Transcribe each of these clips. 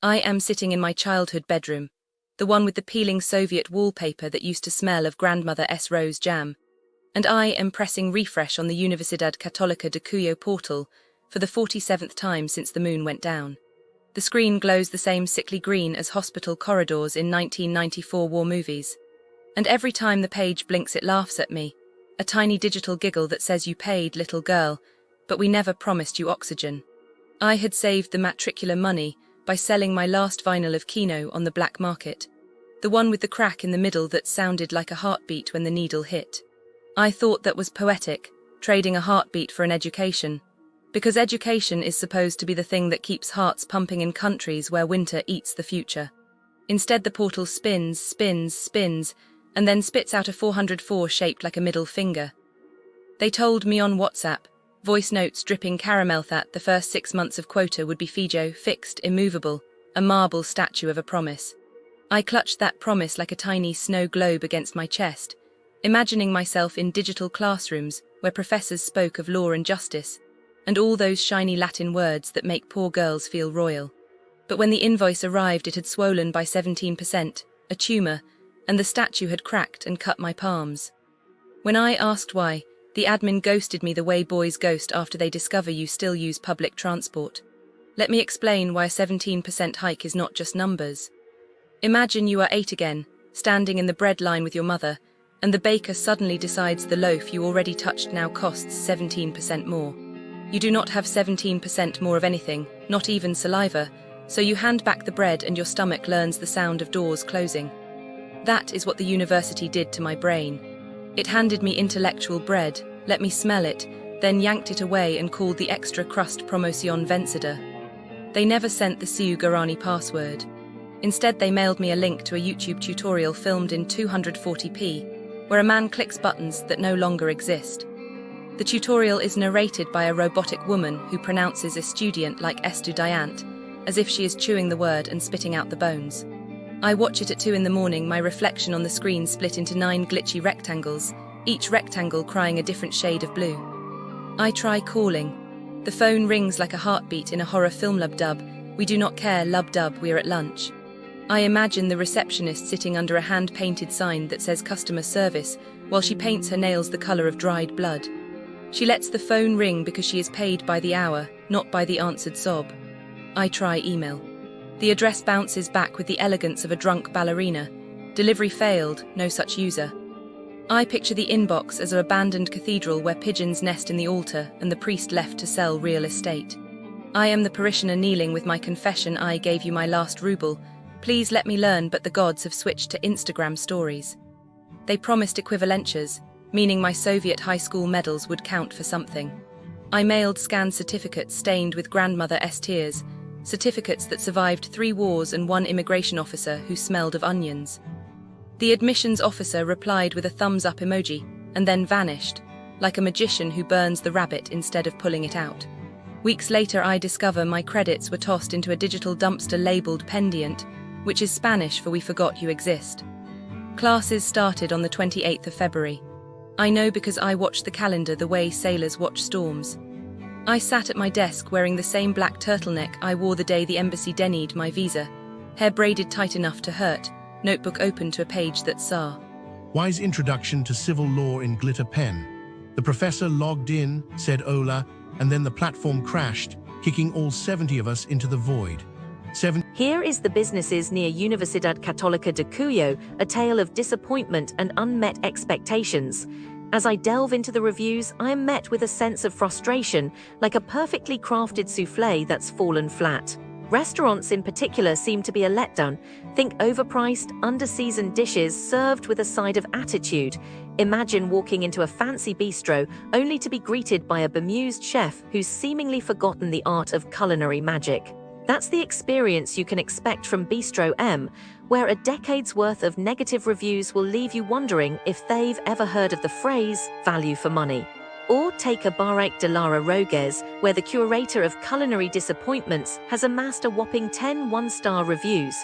I am sitting in my childhood bedroom, the one with the peeling Soviet wallpaper that used to smell of grandmother S. Rose jam, and I am pressing refresh on the Universidad Católica de Cuyo portal for the 47th time since the moon went down. The screen glows the same sickly green as hospital corridors in 1994 war movies, and every time the page blinks it laughs at me, a tiny digital giggle that says you paid, little girl, but we never promised you oxygen. I had saved the matricular money by selling my last vinyl of Kino on the black market, the one with the crack in the middle that sounded like a heartbeat when the needle hit. I thought that was poetic, trading a heartbeat for an education, because education is supposed to be the thing that keeps hearts pumping in countries where winter eats the future. Instead, the portal spins, spins, spins, and then spits out a 404 shaped like a middle finger. They told me on WhatsApp, voice notes dripping caramel, that the first 6 months of quota would be Fijo, fixed, immovable, a marble statue of a promise. I clutched that promise like a tiny snow globe against my chest, imagining myself in digital classrooms where professors spoke of law and justice, and all those shiny Latin words that make poor girls feel royal. But when the invoice arrived, it had swollen by 17%, a tumour, and the statue had cracked and cut my palms. When I asked why, the admin ghosted me the way boys ghost after they discover you still use public transport. Let me explain why a 17% hike is not just numbers. Imagine you are 8 again, standing in the bread line with your mother, and the baker suddenly decides the loaf you already touched now costs 17% more. You do not have 17% more of anything, not even saliva, so you hand back the bread and your stomach learns the sound of doors closing. That is what the university did to my brain. It handed me intellectual bread, let me smell it, then yanked it away and called the extra crust Promoción Vencida. They never sent the Siu Guarani password. Instead, they mailed me a link to a YouTube tutorial filmed in 240p, where a man clicks buttons that no longer exist. The tutorial is narrated by a robotic woman who pronounces estudiant like estudiant, as if she is chewing the word and spitting out the bones. I watch it at 2 in the morning, my reflection on the screen split into 9 glitchy rectangles, each rectangle crying a different shade of blue. I try calling. The phone rings like a heartbeat in a horror film. Lub dub, we do not care, lub dub, we're at lunch. I imagine the receptionist sitting under a hand-painted sign that says customer service while she paints her nails the color of dried blood. She lets the phone ring because she is paid by the hour, not by the answered sob. I try email. The address bounces back with the elegance of a drunk ballerina. Delivery failed, no such user. I picture the inbox as an abandoned cathedral where pigeons nest in the altar and the priest left to sell real estate. I am the parishioner kneeling with my confession, I gave you my last ruble. Please let me learn, but the gods have switched to Instagram stories. They promised equivalentias, meaning my Soviet high school medals would count for something. I mailed scanned certificates stained with grandmother S tears, certificates that survived 3 wars and 1 immigration officer who smelled of onions. The admissions officer replied with a thumbs up emoji and then vanished, like a magician who burns the rabbit instead of pulling it out. Weeks later, I discover my credits were tossed into a digital dumpster labeled pendiente, which is Spanish for we forgot you exist. Classes started on the 28th of February. I know because I watched the calendar the way sailors watch storms. I sat at my desk wearing the same black turtleneck I wore the day the embassy denied my visa, hair braided tight enough to hurt, notebook open to a page that saw. Wise introduction to civil law in glitter pen. The professor logged in, said hola, and then the platform crashed, kicking all 70 of us into the void. Here is the businesses near Universidad Católica de Cuyo, a tale of disappointment and unmet expectations. As I delve into the reviews, I am met with a sense of frustration, like a perfectly crafted soufflé that's fallen flat. Restaurants in particular seem to be a letdown. Think overpriced, under-seasoned dishes served with a side of attitude. Imagine walking into a fancy bistro only to be greeted by a bemused chef who's seemingly forgotten the art of culinary magic. That's the experience you can expect from Bistro M, where a decade's worth of negative reviews will leave you wondering if they've ever heard of the phrase value for money. Or take a Barraque de Lara Rogues, where the curator of culinary disappointments has amassed a whopping 10 one-star reviews.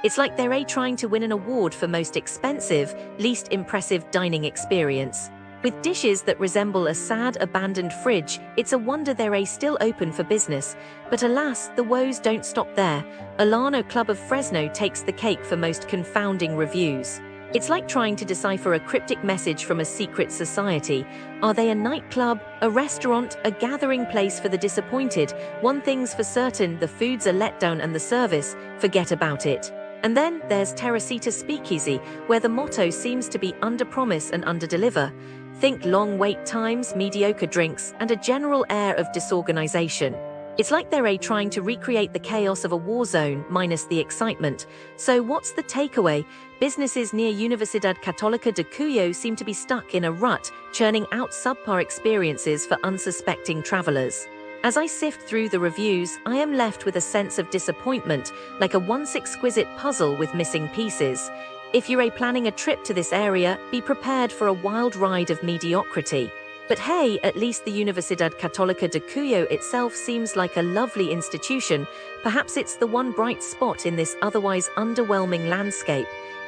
It's like they're trying to win an award for most expensive, least impressive dining experience. With dishes that resemble a sad, abandoned fridge, it's a wonder they're still open for business. But alas, the woes don't stop there. Alano Club of Fresno takes the cake for most confounding reviews. It's like trying to decipher a cryptic message from a secret society. Are they a nightclub, a restaurant, a gathering place for the disappointed? One thing's for certain, the food's a letdown and the service, forget about it. And then there's Teresita Speakeasy, where the motto seems to be under-promise and under-deliver. Think long wait times, mediocre drinks, and a general air of disorganization. It's like they're trying to recreate the chaos of a war zone, minus the excitement. So what's the takeaway? Businesses near Universidad Católica de Cuyo seem to be stuck in a rut, churning out subpar experiences for unsuspecting travelers. As I sift through the reviews, I am left with a sense of disappointment, like a once exquisite puzzle with missing pieces. If you're planning a trip to this area, be prepared for a wild ride of mediocrity. But hey, at least the Universidad Católica de Cuyo itself seems like a lovely institution. Perhaps it's the one bright spot in this otherwise underwhelming landscape.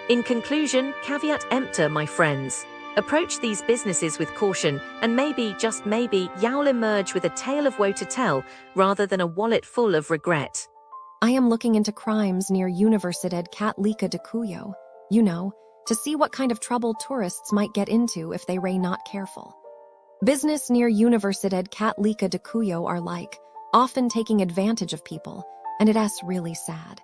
In conclusion, caveat emptor, my friends. Approach these businesses with caution, and maybe, just maybe, you'll emerge with a tale of woe to tell, rather than a wallet full of regret. I am looking into crimes near Universidad Católica de Cuyo, to see what kind of trouble tourists might get into if they were not careful. Business near Universidad Católica de Cuyo are often taking advantage of people, and it's really sad.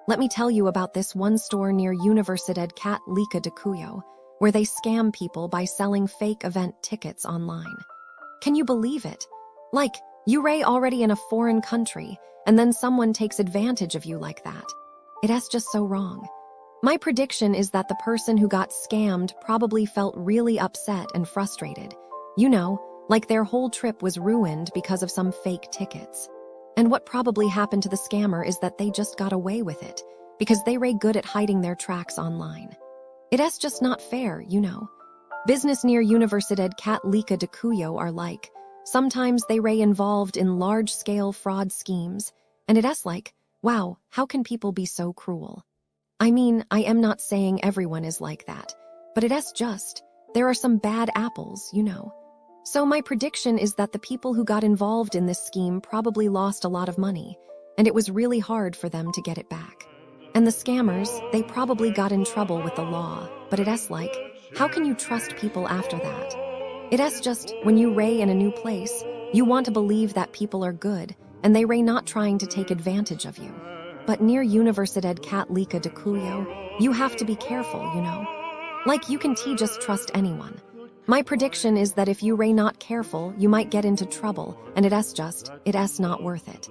Let me tell you about this one store near Universidad Católica de Cuyo, where they scam people by selling fake event tickets online. Can you believe it? You're already in a foreign country, and then someone takes advantage of you like that. It's just so wrong. My prediction is that the person who got scammed probably felt really upset and frustrated. Their whole trip was ruined because of some fake tickets. And what probably happened to the scammer is that they just got away with it, because they were good at hiding their tracks online. It's just not fair, Business near Universidad Católica de Cuyo are sometimes they were involved in large-scale fraud schemes, and it's wow, how can people be so cruel? I mean, I am not saying everyone is like that, but it's just, there are some bad apples, So my prediction is that the people who got involved in this scheme probably lost a lot of money, and it was really hard for them to get it back. And the scammers, they probably got in trouble with the law, but it's how can you trust people after that? It's just, when you ray in a new place, you want to believe that people are good, and they ray not trying to take advantage of you. But near Universidad Católica de Cuyo, you have to be careful, you can just trust anyone. My prediction is that if you ray not careful, you might get into trouble, and it's not worth it.